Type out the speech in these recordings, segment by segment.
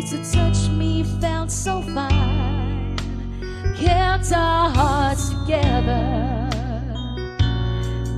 to touch me felt so fine, kept our hearts together.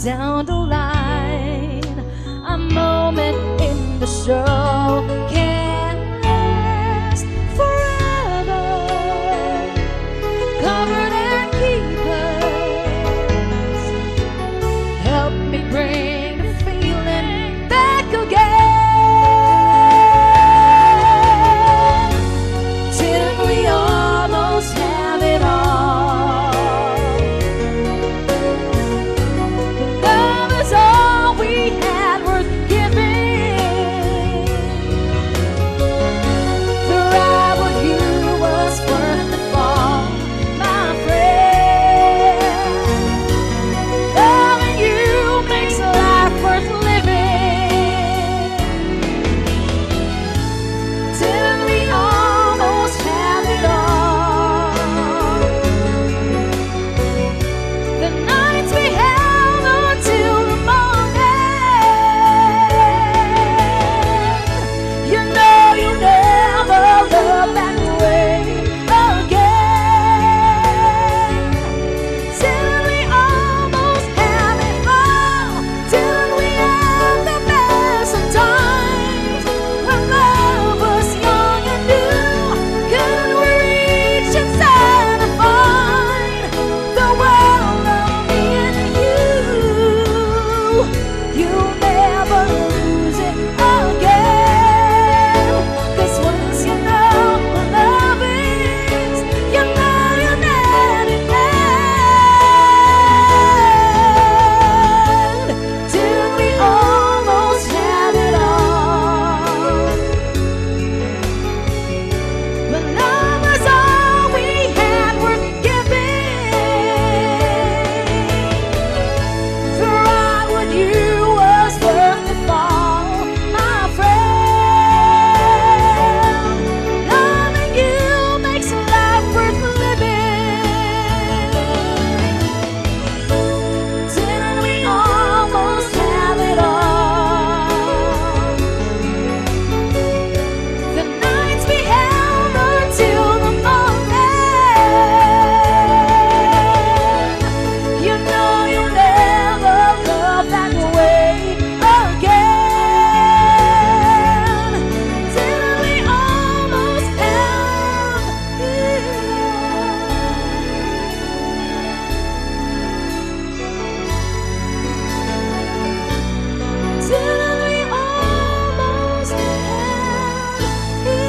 Down the line, a moment in the show can last forever. Covered and keepers, help me bring the feeling back again, till we almost have it all. Love is all we had worth giving. The ride with you was worth the fall, my friend. Loving you makes life worth living, till we almost have it all. The nights we held until the morning, you know you never loved that way again. Till we almost have it all, till we have the best of times. When love was young and new, could we reach inside and find the world of me and you? You'll never lose it again, 'cause once you know what love is, you know you'll let it end, till we almost have it all. But love is all we had worth giving. The ride with you was worth the fall, my friend. Loving you makes life worth living, till we almost have it all. The nights we held until the morning, you know you'll never love that way again, till we almost have it all. Till we almost have it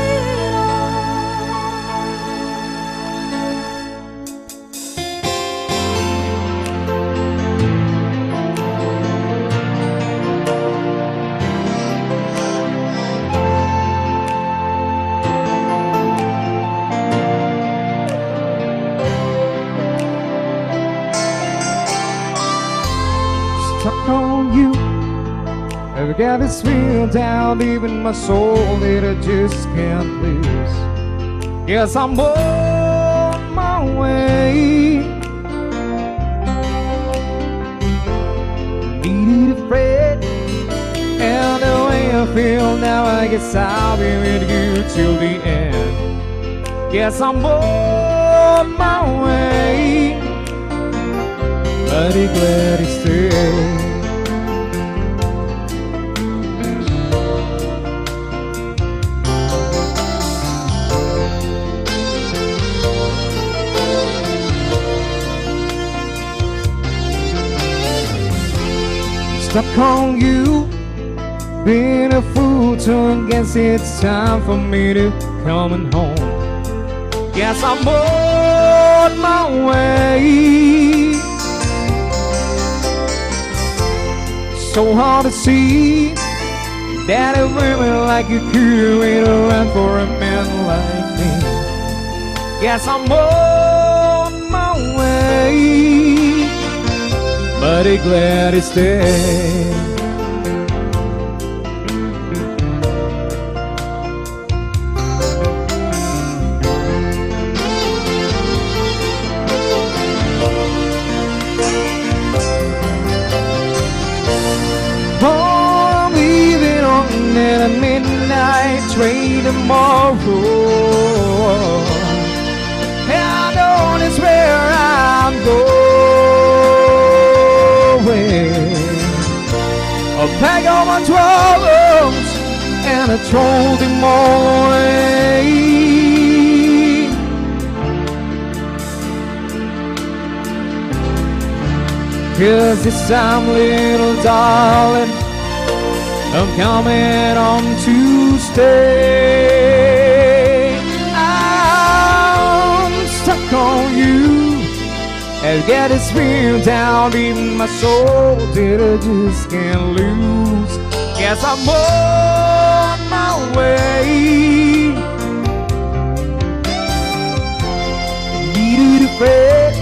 Stuck on you. I've got this feel down deep in my soul that I just can't lose. Yes, I'm on my way. Needed a friend, and the way I feel now, I guess I'll be with you till the end. Yes, I'm on my way, mighty glad to stay. Stuck on you, being a fool to guess it's time for me to coming home. Yes, I'm on my way. So hard to see that a woman like you could wait around for a man like me. Yes, I'm on my way, mighty glad to stay. Oh, I'm leaving on at a midnight train to tomorrow. And I know that's where I'm going. I pack all my troubles and I throw them all away. 'Cause this time, little darling, I'm coming on to stay. I'm stuck on you. I've got this feel down in my soul that I just can't lose. Guess I'm on my way. Needed to fade.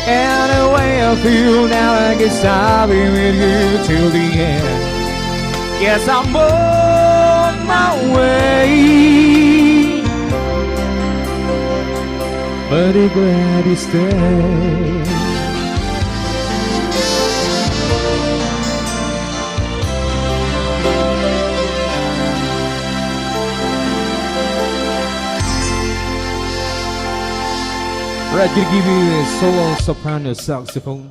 And the way I feel now, I guess I'll be with you till the end. Yes, I'm on my way. But I'm glad you stayed. Ready to give you a solo soprano saxophone.